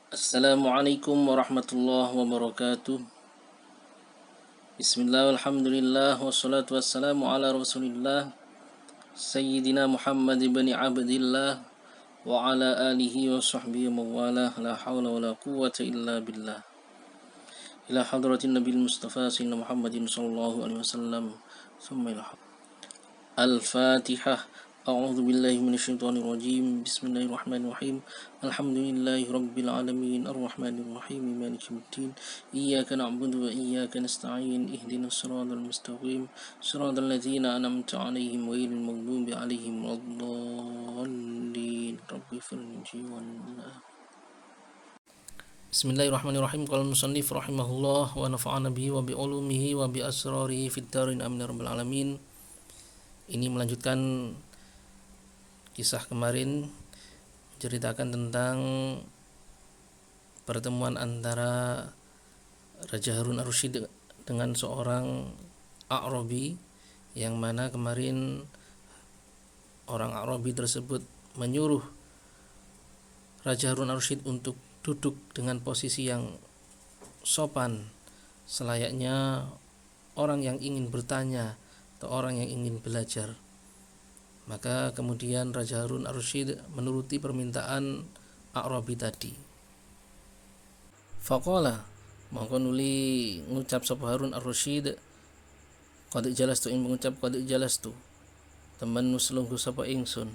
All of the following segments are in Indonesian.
Assalamualaikum warahmatullahi wabarakatuh. Bismillah, alhamdulillah, wassalatu wassalamu ala rasulillah Sayyidina Muhammad ibn Abdillah wa ala alihi wa sahbihi mawalah. La hawla wa la quwwata illa billah. Ila hadratin Nabil Mustafa Sayyidina Muhammadin sallallahu alaihi wasallam. Summa ila Al-Fatihah. A'udzu billahi minasyaitonir rajim. Bismillahirrahmanirrahim. Alhamdulillahi rabbil alamin arrahmanir rahim maliki yaumiddin. Iyyaka na'budu wa iyyaka nasta'in. Ihdinas siratal mustaqim. Siratal ladzina an'amta 'alaihim ghairil maghdubi 'alaihim waladdallin. Rabbi firji wal Bismillahirrahmanirrahim. Qala musannif rahimahullah wa nafa'ana bihi wa bi ulumihi wa bi asrarihi fid darin amin ya rabbal alamin. Ini melanjutkan kisah kemarin, menceritakan tentang pertemuan antara Raja Harun ar-Rasyid dengan seorang A'rabi, yang mana kemarin orang A'rabi tersebut menyuruh Raja Harun ar-Rasyid untuk duduk dengan posisi yang sopan, selayaknya orang yang ingin bertanya atau orang yang ingin belajar. Maka kemudian Raja Harun ar-Rasyid menuruti permintaan A'rabi tadi. Faqala, maka nuli ngucap sapa Harun ar-Rasyid, qad jalastu, ing mengucap qad jalastu, temen nuslungku sapa ingsun.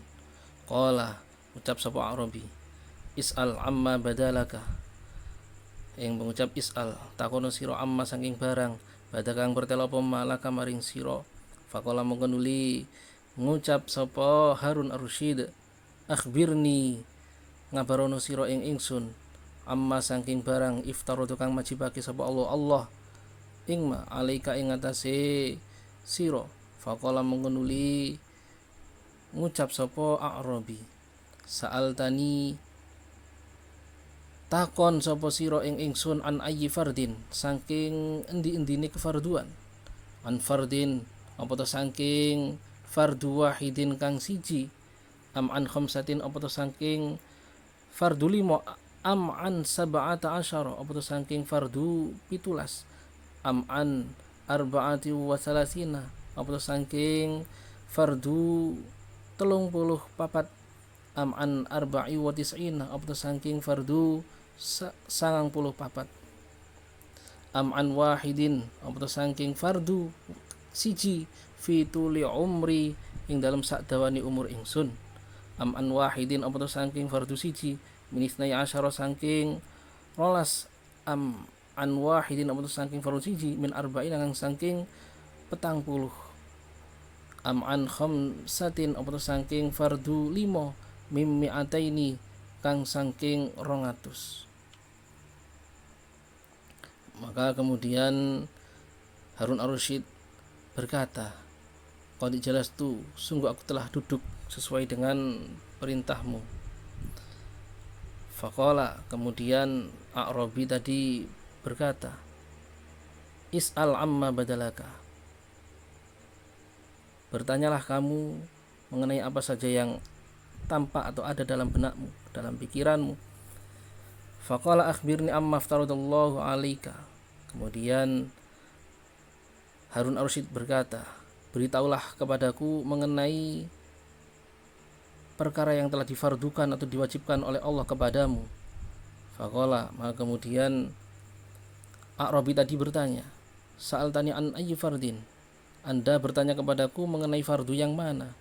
Qala, ucap sapa A'rabi, is'al amma badalaka, ing mengucap is'al, takono sira amma saking barang, badakang pertelo apa malaka maring sira. Faqala, maka nuli ngucap sapa Harun ar-Rasyid, akhbirni, ngabarono sira ing ingsun, amma saking barang iftaratu kang majibake sapa Allah ing ma alaika ing atase sira. Faqala, maka nuli ngucap sapa A'rabi, sa'altani, takon sapa sira ing ingsun, an ayyi fardin, saking endi-endine kefarduan. An fardin, apa to saking fardu wahidin kang siji, am an khamsatin, apa to saking fardu limo, am an sab'ata asyara, apa to saking fardu 17, am an arba'ati wa salasina, apa to saking fardu 34, am an arba'i wa tis'ina, apa to saking fardu 94, am an wahidin, apa to saking fardu siji, fi tuli umri, ing dalam sakdawane umur ingsun, am an wahidin, apa to saking fardu siji, minisnai asyara saking rolas, am an wahidin, apa to saking fardu siji, min arba'in kang saking 40, am an khamsatin, apa to saking fardu 5, mim mi'ataini kang saking 200. Maka kemudian Harun ar-Rasyid berkata, qad jalastu, sungguh aku telah duduk sesuai dengan perintahmu. Faqala, kemudian A'rabi tadi berkata, is'al amma badalaka, bertanyalah kamu mengenai apa saja yang tampak atau ada dalam benakmu, dalam pikiranmu. Faqala akhbirni amma aftaradallahu alaika, kemudian Harun ar-Rasyid berkata, beritahulah kepadaku mengenai perkara yang telah difardukan atau diwajibkan oleh Allah kepadamu. Faqala, maka kemudian A'rabi tadi bertanya, sa'altani an ayyi fardin, Anda bertanya kepadaku mengenai fardu yang mana?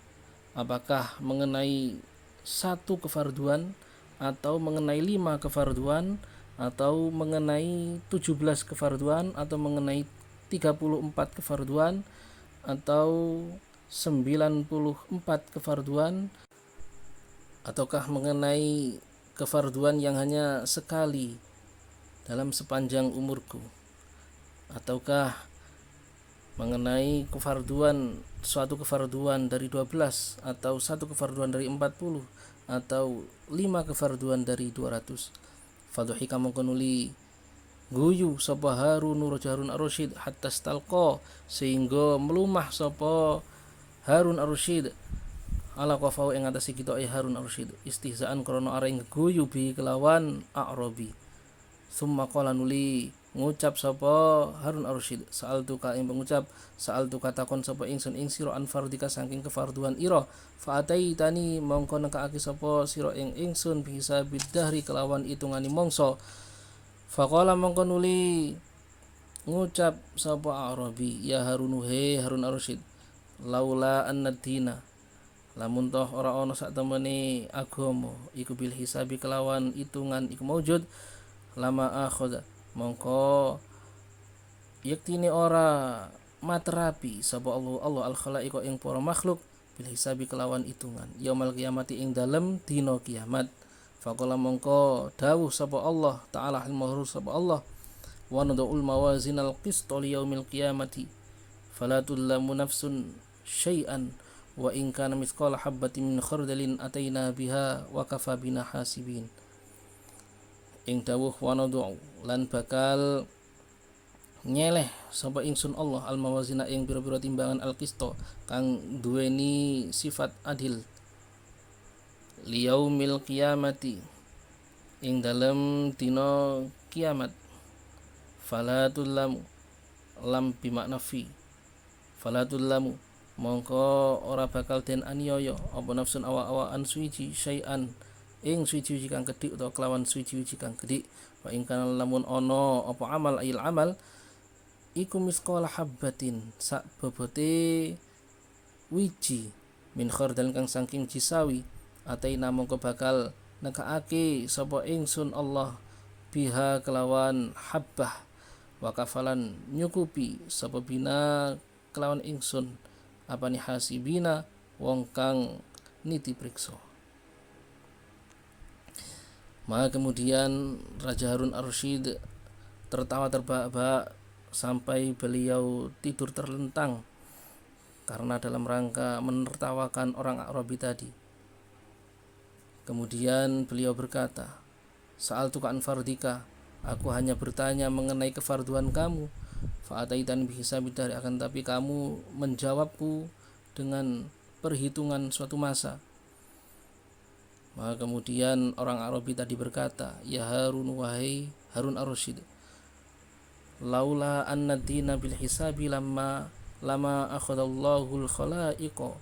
Apakah mengenai 1 kefarduan, atau mengenai 5 kefarduan, atau mengenai 17 kefarduan, atau mengenai 34 kefarduan, atau 94 kefarduan, ataukah mengenai kefarduan yang hanya sekali dalam sepanjang umurku, ataukah mengenai kefarduan, suatu kefarduan dari 12, atau 1 kefarduan dari 40, atau 5 kefarduan dari 200. Fadhuhika, mongko nuli guyu sapa Harun ar-Rasyid, hatta stalqa, sehingga melumah sapa Harun ar-Rasyid, ala qafau ing atase kita Harun ar-Rasyid, istihzaan krana areng guyu bi kelawan A'rabi. Summa qala nuli ngucap sapa Harun Ar-Rasyid, sa'altuka ing pengucap, sa'altuka takon sapa ingsun ing sira an fardika saking kefarduan ira, fa ataitani mongko nekaake sapa sira ing ingsun bisa bidahri kelawan itungani mongso. Faqala mongko nuli ngucap sapa Arabi, ya Harun he Harun Ar-Rasyid, laula annadina lamun toh ora ana sak temene agama iku bil hisabi kelawan itungan iku maujud, lama akhadha mongko yektine ora materapi sapa Allah al khalaiqa ing para makhluk bil hisabi kelawan itungan yaumul kiamati ing dalem dina kiamat. Faqala mongko dawuh sapa Allah taala al-mahru sapa Allah, wa nadul mawazinal qist li yaumil qiyamati fala tullamu nafsun syai'an wa in kana mithqala habatin min khardalin ataina biha wa kafa bina hasibin. Ing dawuh wanadu lan bakal nyeleh sapa ingsun Allah al mawazina ing pira-pira timbangan al qisto kang duweni sifat adil liyaumil qiyamati ing dalem dina kiamat. Falatul lamu lam bimakna fi, falatul lamu mongko ora bakal den aniaya apa nafsun awa-awaan suci syai'an ing suci-suci kang gedhi utawa kelawan suci-suci kang gedhi. Wa ing kana lamun ana apa amal ayil amal iku misqala habbatin sak bobote wiji min khardal kang saking jisawi, ataina mongko bakal nekaake sapa ingsun Allah biha kelawan habbah, wa kafalan nyukupi sapa bina kelawan ingsun apane hasibina wong kang niti priksa. Maka kemudian Raja Harun Ar-Rasyid tertawa terbahak-bahak sampai beliau tidur terlentang karena dalam rangka menertawakan orang Arabi tadi. Kemudian beliau berkata, sa'altuka an fardika, aku hanya bertanya mengenai kefarduan kamu, fa'ataitan bihisabi dari, akan tapi kamu menjawabku dengan perhitungan suatu masa. Maka kemudian orang Arabi tadi berkata, ya Harun, wahai Harun Ar-Rasyid, laula anna dina bil hisabi lama akhadallahu al-khalaiqa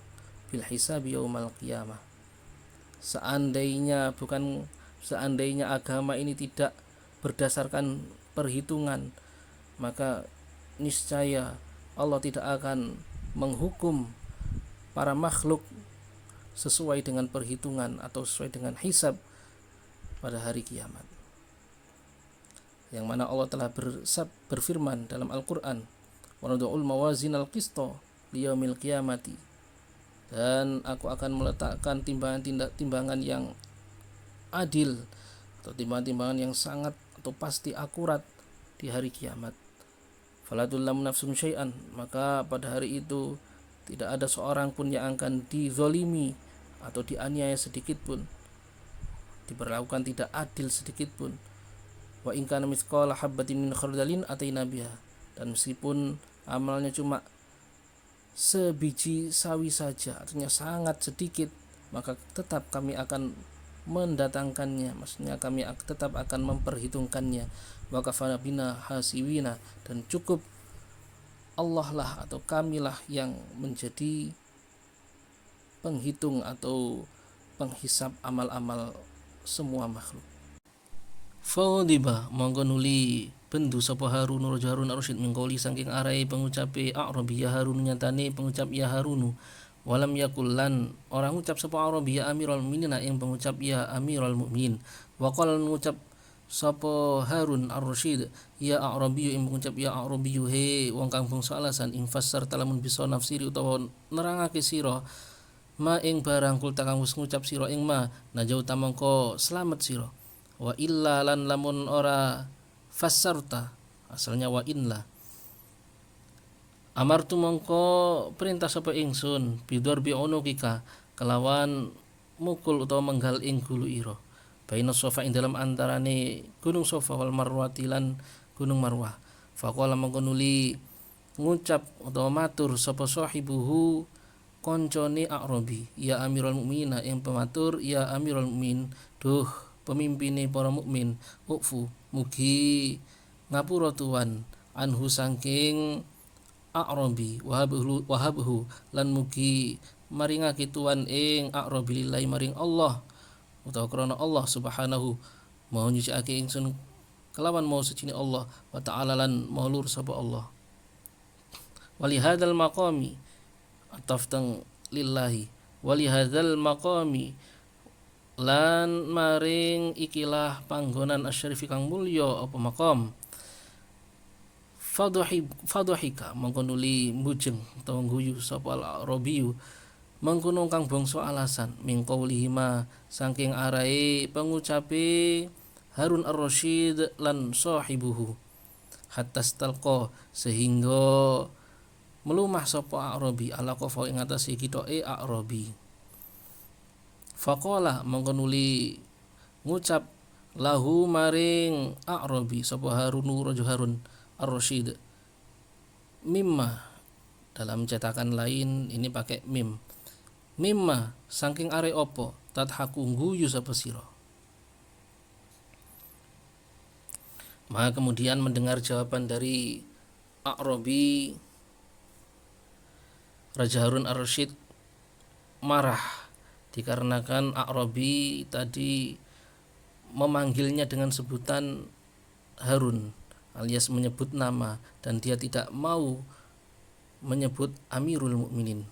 bil hisabi yaumal qiyamah. Seandainya agama ini tidak berdasarkan perhitungan, maka niscaya Allah tidak akan menghukum para makhluk sesuai dengan perhitungan atau sesuai dengan hisab pada hari kiamat. Yang mana Allah telah berfirman dalam Al-Quran, wa nadul mawazinal qisto liyaumil qiyamati, dan aku akan meletakkan timbangan yang adil atau timbangan yang sangat atau pasti akurat di hari kiamat. Falatul lam nafsum syai'an, maka pada hari itu tidak ada seorang pun yang akan dizolimi atau dianiaya sedikit pun, diperlakukan tidak adil sedikit pun. Wa in kana mithqala habatin min khardalin ataina biha, dan meskipun amalnya cuma sebiji sawi saja, artinya sangat sedikit, maka tetap kami akan mendatangkannya, maksudnya kami tetap akan memperhitungkannya. Wa kafana bina hasibina, dan cukup Allah lah atau kamilah yang menjadi penghitung atau penghisap amal-amal semua makhluk. Faudiba mongko nuli bendu sapa Harun Raja Harun Ar-Rasyid mengkoli saking arai pengucape Arabi, ya Harun nyatane pengucap ya Harunu, walam yakul lan orang ngucap sapa Arabi ya Amirul Mukminin yang pengucap ya Amirul Mukminin. Wa qala ngucap sapa Harun Ar-Rasyid ya Arabi yang mengucap ya Arabi he wong kang bangsa alasan ing fasar talamun bisa nafsiri utawa nerangake sira ma ing barang kul takang wis ngucap sira ing ma najau tamangko selamat sira. Wa illa lan lamun ora fassarta, asalnya wa inla, amartu mongko perintah sapa ingsun bidor bi unukika kelawan mukul utawa menggal ing gulu ira, baina sofa ing dalam antarane gunung Sofa wal Marwati lan gunung Marwah. Faqala mongko nuli ngucap utawa matur sapa sahibuhu koncone Arabi, ya Amirul Mukminin yang pematur ya Amirul Mukmin, duh pemimpine para mukmin, ufu mugi ngapura tuan anhu saking A'rabi wahabhu lan mugi maringake tuan ing A'rabi lillahi maring Allah utawa krana Allah subhanahu mau nyucikake ingsun kelawan mau sucine Allah wa ta'ala lan mau lur sapa Allah. Wali hadzal maqami ataftang lillahi wali hadzal maqami lan maring ikilah panggonan asyarifi kang mulya apa maqam fadhika mongko nuli mujeng utawa guyu sapa al-Arabiyu mengkono kang bangsa alasan min qaulihima saking arae pangucape Harun ar-Rasyid lan sahibuhu hatta stalqa sehingga melumah sapa Arabi ala qafa ing atase kitoke Arabi. Faqala mongko nuli ngucap lahu maring Arabi sapa Harun raja Harun ar-Rasyid mimma dalam cetakan lain ini pakai mim mimma saking are opo tadhaku guyu sapa sira. Maka kemudian mendengar jawaban dari A'rabi, Raja Harun ar-Rasyid marah dikarenakan A'rabi tadi memanggilnya dengan sebutan Harun alias menyebut nama dan dia tidak mau menyebut Amirul Mukminin.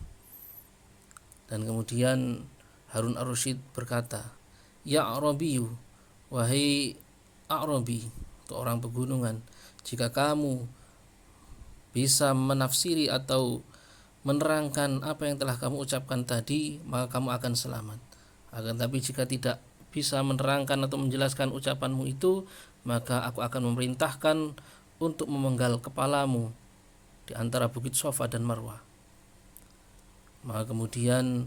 Dan kemudian Harun ar-Rasyid berkata, "Ya A'rabiyu, wahai A'rabi, orang pegunungan, jika kamu bisa menafsiri atau menerangkan apa yang telah kamu ucapkan tadi, maka kamu akan selamat. Akan tapi jika tidak bisa menerangkan atau menjelaskan ucapanmu itu, maka aku akan memerintahkan untuk memenggal kepalamu di antara bukit Safa dan Marwah." Maka kemudian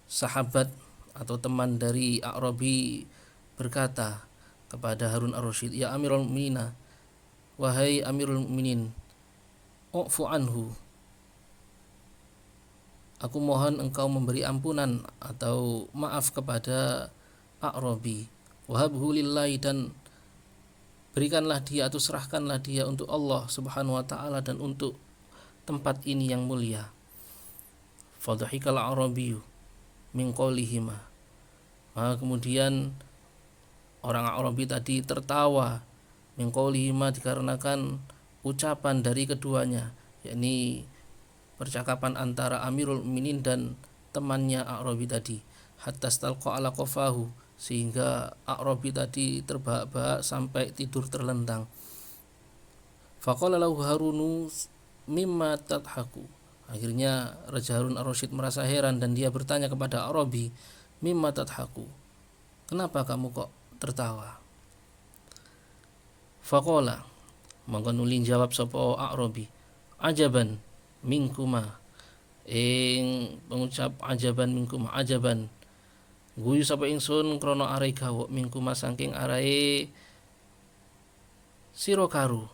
sahabat atau teman dari A'rabi berkata kepada Harun ar-Rasyid, "Ya Amirul Mukminin, wahai Amirul Mukminin, u'fu anhu. Aku mohon engkau memberi ampunan atau maaf kepada A'rabi. Wahabhu lillahi, dan berikanlah dia atau serahkanlah dia untuk Allah Subhanahu wa taala dan untuk tempat ini yang mulia." Fadhahikal A'rabiyyu min qaulihima. Maka kemudian orang Arabi tadi tertawa min qaulihima dikarenakan ucapan dari keduanya, yakni percakapan antara Amirul Mukminin dan temannya Arabi tadi. Hatta stalqa ala qafahu, sehingga Arabi tadi terbahak-bahak sampai tidur terlentang. Faqala lahu Harunu mimma tadhaku. Akhirnya Raja Harun ar-Rasyid merasa heran dan dia bertanya kepada Arabi, "Mimma tadhaku? Kenapa kamu kok tertawa?" Faqala, maka nuli jawab sapa Arabi, "Ajaban minkuma." Pengucap ajaban minkuma, ajaban guyu sapa ingsun krana arai gawok minkuma saking arai sira karu.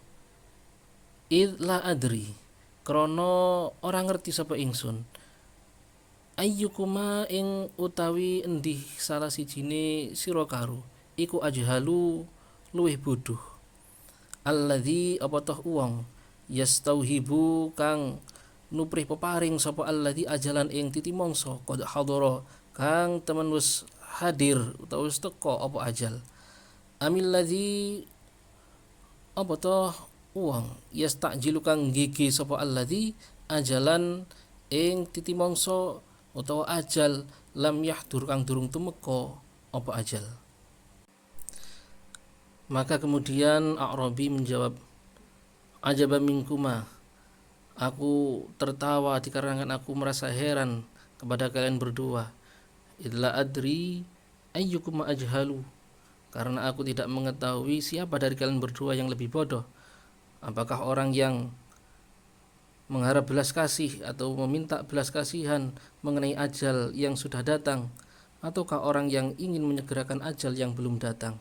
Idla adri, krana ora ngerti sapa ingsun, ayyukuma ing utawi endih salah sijine sira karu iku ajhalu luwih bodoh. Alladzi apa toh wong yastauhibu kang nuprih peparing sapa alladzi ajalan ing titi mangsa qad hadara kang temen wis hadir utawa wis teka apa ajal. Amilladzi apa toh wong yastajilu kang gigi sapa alladzi ajalan ing titi mangsa utawa ajal lam yahdur kang durung tumeka apa ajal. Maka kemudian A'rabi menjawab, "Ajaba minkuma, aku tertawa dikarenakan aku merasa heran kepada kalian berdua. Idla adri ayyukuma ajhalu, karena aku tidak mengetahui siapa dari kalian berdua yang lebih bodoh. Apakah orang yang mengharap belas kasih atau meminta belas kasihan mengenai ajal yang sudah datang, ataukah orang yang ingin menyegerakan ajal yang belum datang?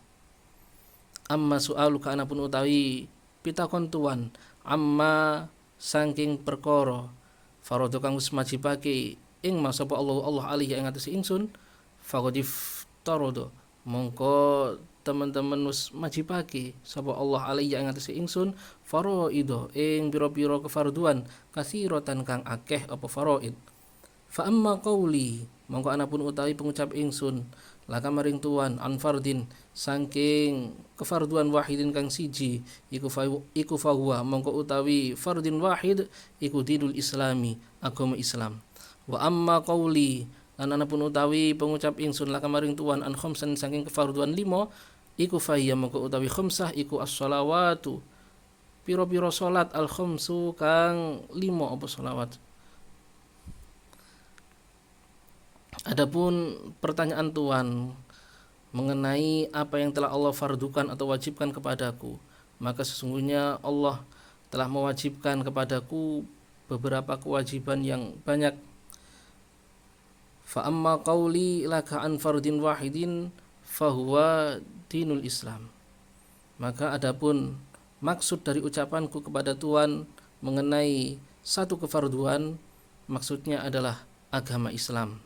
Amma su'aluka anapun utawi pitakon tuan amma saking perkara faradu kang wis majibake ing masapa Allah alihi ing atase ingsun faqadif tarada mongko teman-teman wis majibake sapa Allah alayya ing atase ingsun faraida ing pira-pira kefarduan kasiratan kang akeh apa faraid. Fa amma qauli mongko anapun utawi pengucap ingsun laka maring tuan an fardin saking kefarduan wahidin kang siji iku fahuwa mongko utawi fardin wahid iku dinul islami agama Islam. Wa amma qauli lan anapun utawi pengucap ingsun laka maring tuan an khamsan saking kefarduan 5 iku fahiya mongko utawi khamsah iku as-shalawatu pira-pira salat al khamsu kang 5 apa salawat. Adapun pertanyaan tuan mengenai apa yang telah Allah fardukan atau wajibkan kepadaku, maka sesungguhnya Allah telah mewajibkan kepadaku beberapa kewajiban yang banyak. Fa amma qauli laka an fardin wahidin fahuwa dinul Islam. Maka adapun maksud dari ucapanku kepada Tuhan mengenai satu kefarduan, maksudnya adalah agama Islam,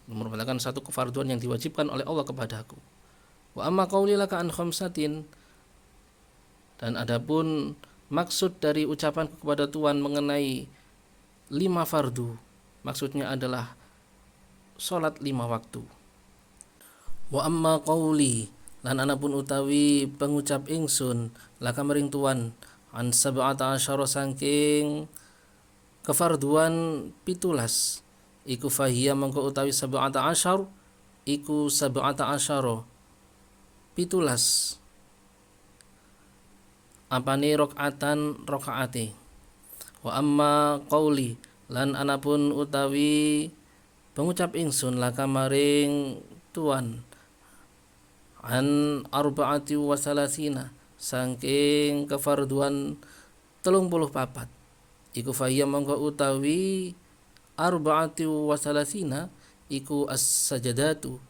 merupakan satu kefarduan yang diwajibkan oleh Allah kepadaku. Wa amma qauli laka an khamsatin, dan adapun maksud dari ucapanku kepada Tuhan mengenai 5 fardu, maksudnya adalah salat 5 waktu. Wa amma qauli lan anapun utawi pengucap ingsun laka maring Tuhan an sab'ata asyara saking kefarduan 17 iku fahiya mongko utawi sab'ata asyar iku sab'ata asyara 17 apane rakaate. Wa amma qauli lan anapun utawi pengucap ingsun laka maring Tuhan an arba'ati wa salasina saking kefarduan 34 iku fahiya mongko utawi arba'ati wa salasina iku as-sajadatu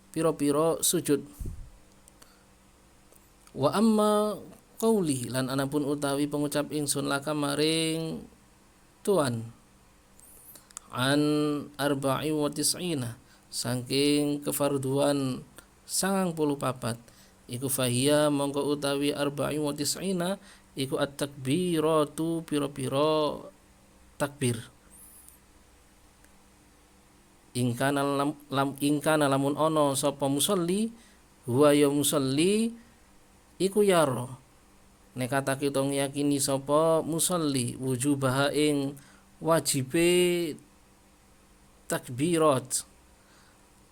piro-piro sujud. Wa amma qauli lan anapun utawi pengucap ingsun laka maring Tuhan an arba'i wa tis'ina saking kefarduan 94 iku fahiya mongko utawi arba'i wa tis'ina iku at-takbiratu piro-piro takbir. Ingkana lamun ono sapa musolli huwa ya musolli iku yaro nekata kita ngiyakini sapa musolli wujubaha ing wajibe takbirat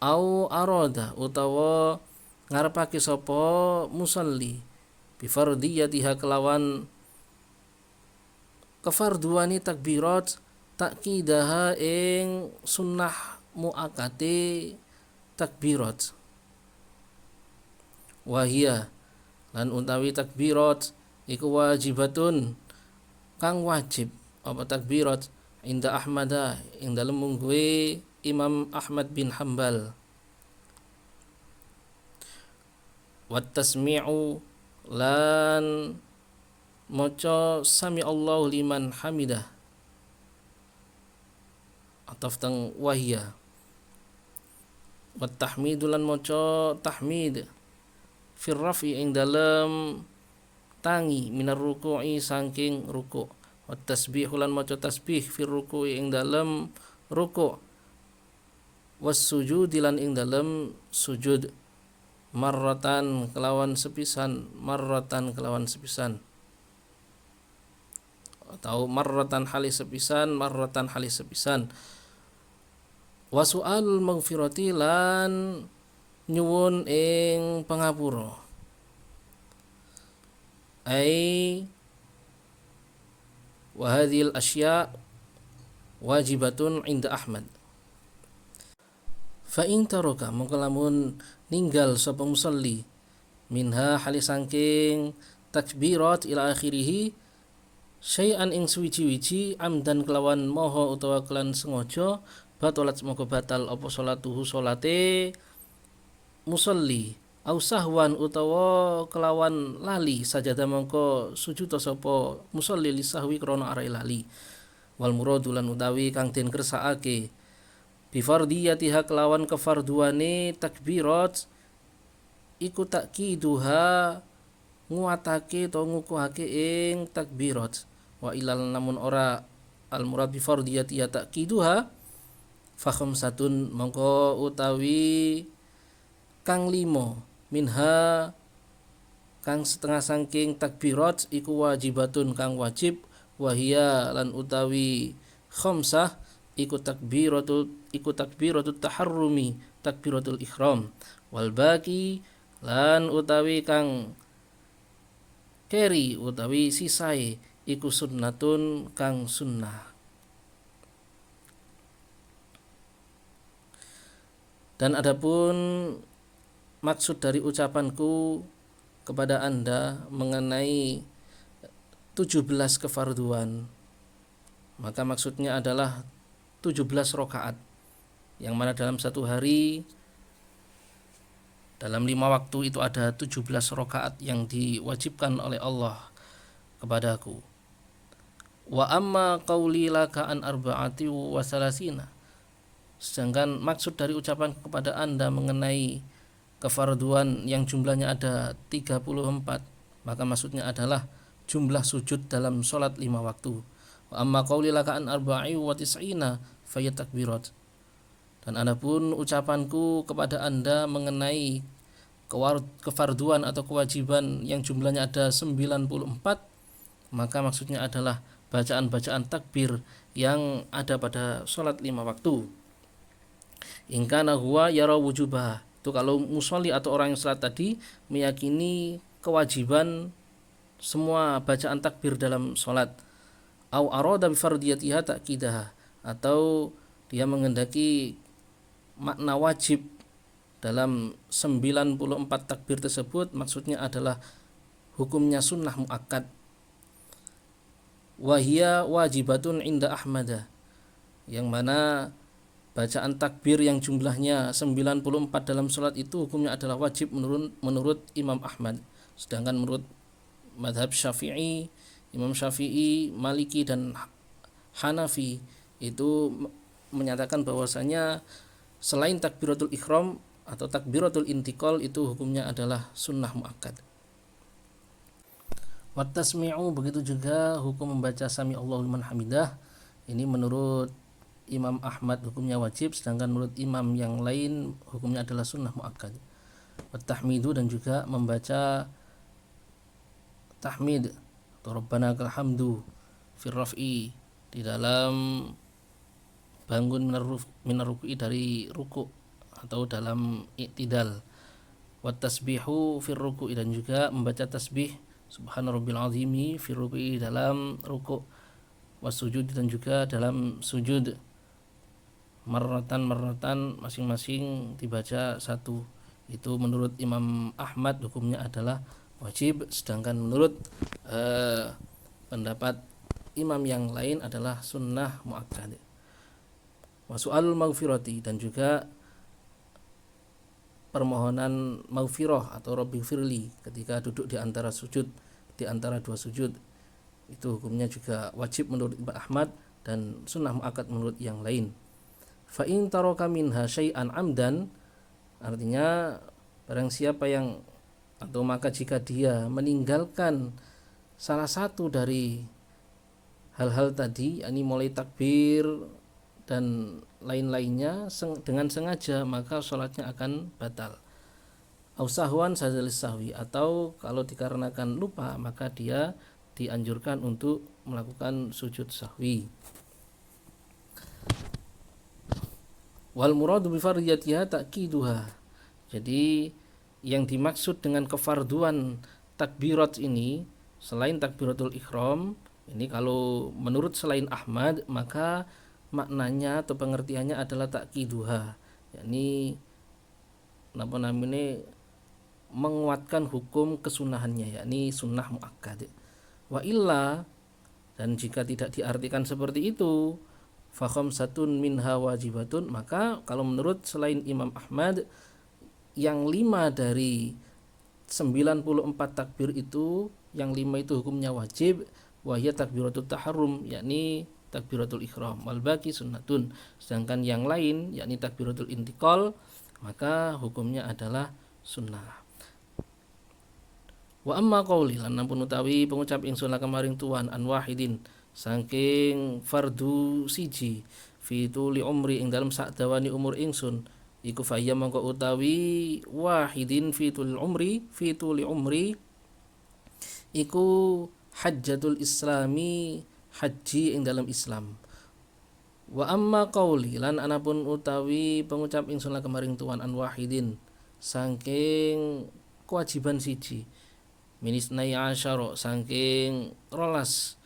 au aroda utawa ngarepake sapa musolli bi fardiyatiha kelawan kefarduani takbirat takidaha ing sunnah muakate takbirat. Wahia lan utawi takbirat iku wajibatun kang wajib apa takbirat inda Ahmada ing dalem mungguhe Imam Ahmad bin Hambal. Wat tasmi'u lan maca sami Allahu liman hamidah ataf teng wahia. Wat tahmidu lan maca tahmid fir rafi ing dalem tangi minar ruku'i saking ruku'. Wat tasbih lan maca tasbih fir ruku'i ing dalem ruku'. Was sujud lan ing dalem sujud marratan kelawan sepisan atau marratan halis sepisan. Wa su'alul maghfirati lan nyuwun ing pangapura. Ai wa hadhil asya wajibatun inda Ahmad. Fa in taraka mongko lamun ninggal sapa musalli minha halis saking takbirat ila akhirih syai'an ing suwiji-wiji amdan kelawan moho utawa kelan sengaja batalat moko batal apa salatuhu salate musalli au sahwan utawa kelawan lali sajada mongko sujud sapa musalli li sahwi krana arai lali. Wal muradu lan utawi kang den kersakake bifardiyatiha kelawan kefarduane takbirat iku takiduha nguatake atau ngukuhake ing takbirat. Wa ilal namun ora al murad bifardiyatiha takiduha fa khamsatun mongko utawi kang limo minha kang setengah saking takbirat iku wajibatun kang wajib, wahia lan utawi khamsah iku takbiratul taharrumi takbiratul ihram, wal baqi lan utawi kang keri utawi sisae iku sunnatun kang sunnah. Dan adapun maksud dari ucapanku kepada Anda mengenai 17 kefarduan, maka maksudnya adalah 17 rakaat yang mana dalam satu hari dalam 5 waktu itu ada 17 rakaat yang diwajibkan oleh Allah kepadaku. Wa amma qauli laka an arba'ati wa salasina, sedangkan maksud dari ucapan kepada Anda mengenai kefarduan yang jumlahnya ada 34, maka maksudnya adalah jumlah sujud dalam sholat 5 waktu. Wa amma qauli laka an arba'i wa tis'ina fayat takbirat. Dan adapun ucapanku kepada Anda mengenai kefarduan atau kewajiban yang jumlahnya ada 94, maka maksudnya adalah bacaan-bacaan takbir yang ada pada sholat 5 waktu. In kana huwa yara wujubah, itu kalau musolli atau orang yang salat tadi meyakini kewajiban semua bacaan takbir dalam sholat. Au arada bi fardiyatiha ta'kidaha, atau dia menghendaki makna wajib dalam 94 takbir tersebut maksudnya adalah hukumnya sunnah muakkad. Wahia wajibatun inda Ahmad, yang mana bacaan takbir yang jumlahnya 94 dalam sholat itu hukumnya adalah wajib menurut Imam Ahmad. Sedangkan menurut madhab Syafi'i, Imam Syafi'i, Maliki dan Hanafi itu menyatakan bahwasanya selain takbiratul ihram atau takbiratul intiqal itu hukumnya adalah sunnah muakkad. Wat tasmi'u, begitu juga hukum membaca sami Allahu liman hamidah, ini menurut Imam Ahmad hukumnya wajib, sedangkan menurut imam yang lain hukumnya adalah sunnah muakkad. Wat tahmidu, dan juga membaca tahmid atau rabbana lakal hamdu fir raf'i, di dalam bangun minar ruku'i, dari ruku' atau dalam i'tidal. Wat tasbihu fir ruku'i, dan juga membaca tasbih subhana rabbil azimi fir ruku'i dalam ruku'. Was sujud, dan juga dalam sujud. Marratan masing-masing dibaca satu. Itu menurut Imam Ahmad hukumnya adalah wajib, sedangkan menurut pendapat imam yang lain adalah sunnah muakkad. Wa su'alul maghfirati, dan juga permohonan maghfirah atau rabbighfirli ketika duduk di antara sujud, di antara dua sujud, itu hukumnya juga wajib menurut Imam Ahmad dan sunnah muakkad menurut yang lain. Fa in taraka minha syai'an amdan, artinya barang siapa yang atau maka jika dia meninggalkan salah satu dari hal-hal tadi, yakni mulai takbir dan lain-lainnya dengan sengaja, maka sholatnya akan batal. Au sahwan sajalis sahwi, atau kalau dikarenakan lupa maka dia dianjurkan untuk melakukan sujud sahwi. Wal muradu bi fardiyatiha ta'kiduha. Jadi yang dimaksud dengan kefarduan takbirat ini selain takbiratul ihram, ini kalau menurut selain Ahmad maka maknanya atau pengertiannya adalah ta'kiduha, yakni menguatkan hukum kesunahannya, yakni sunnah muakkad. Wa illa, dan jika tidak diartikan seperti itu, fa khamsatun minha wajibatun, maka kalau menurut selain Imam Ahmad yang 5 dari 94 takbir itu, yang 5 itu hukumnya wajib. Wahya takbiratul taharrum, yakni takbiratul ihram, wal baqi sunnatun. Sedangkan yang lain yakni takbiratul intiqal maka hukumnya adalah sunnah. Wa amma qauli lan ampun utawi pengucap ingsun laka maring tuan an wahidin saking fardu siji fi tuli umri ing dalam sak dawani umur ingsun iku faya mongko utawi wahidin fi tuli umri iku hajjatul islami haji ing dalam Islam. Wa amma qauli lan anapun utawi pengucap ingsun laka maring tuan an wahidin saking kewajiban siji minisnai asyara saking rolas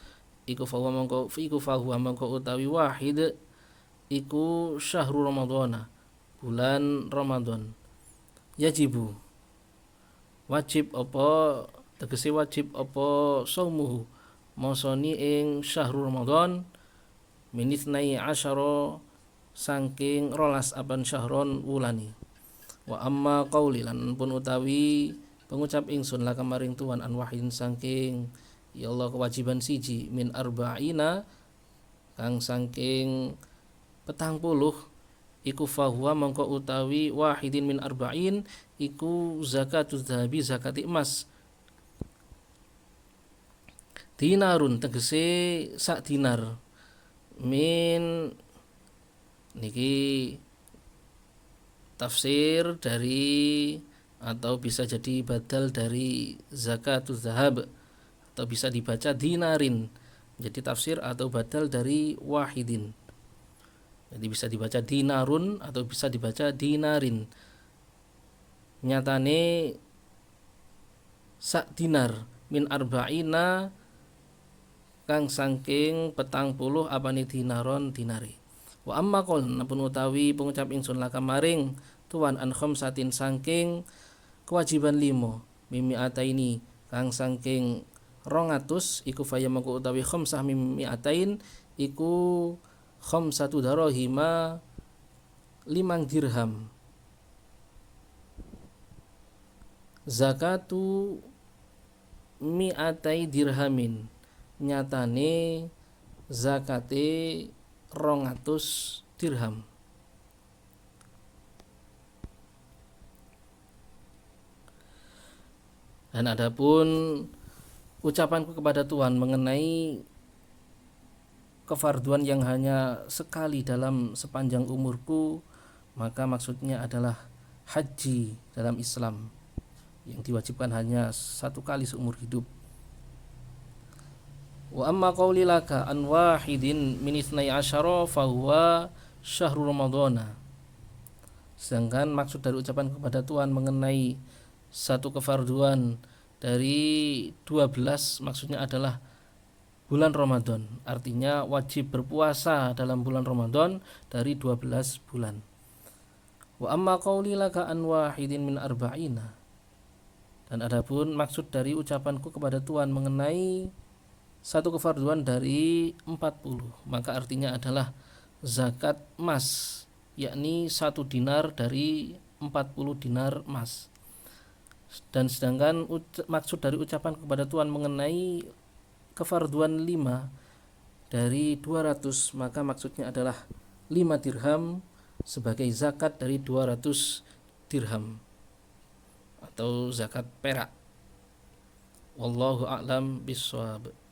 iku fahuwa mongko utawi wahid iku syahrul ramadhana bulan Ramadan yajibu wajib apa tegese wajib apa saumuhu mosoni ing syahrul Ramadan minisnai asyara saking rolas apan syahron wulani. Wa amma qauli lan pun utawi pengucap ingsun laka maring tuan an wahidin saking ya Allah kewajiban siji min arba'ina kang saking 40 iku fahuwa mongko utawi wahidin min arba'in iku zakatuz zahabi zakat emas dinarun tegese sak dinar min niki tafsir dari atau bisa jadi badal dari zakatuz zahab atau bisa dibaca dinarin jadi tafsir atau badal dari wahidin. Jadi bisa dibaca dinarun atau bisa dibaca dinarin. Nyatane sak dinar min arba'ina kang saking 40 apane dinaron dinari. Wa amma qol napun utawi pengucap ingsun laka maring tuan an khamsatin saking kewajiban 5 mimi ataini kang saking 200 iku faya mangko utawi khamsah mimi atain iku khamsatu darahima 5 dirham zakatu mi'atai dirhamin nyatane zakate 200 dirham. Dan adapun ucapanku kepada Tuhan mengenai kefarduan yang hanya sekali dalam sepanjang umurku, maka maksudnya adalah haji dalam Islam yang diwajibkan hanya satu kali seumur hidup. Wa amma qauli laka an wahidin min ithnai asyara fa huwa syahrul ramadhana. Sedangkan maksud dari ucapan kepada Tuhan mengenai satu kefarduan dari 12 maksudnya adalah bulan Ramadan. Artinya wajib berpuasa dalam bulan Ramadan dari 12 bulan. Wa amma qauli laka an wahidin min arba'ina. Dan adapun maksud dari ucapanku kepada Tuhan mengenai satu kefarduan dari 40, maka artinya adalah zakat emas, yakni 1 dinar dari 40 dinar emas. Dan sedangkan maksud dari ucapan kepada Tuhan mengenai kefarduan 5 dari 200, maka maksudnya adalah 5 dirham sebagai zakat dari 200 dirham atau zakat perak. Wallahu a'lam bishawab.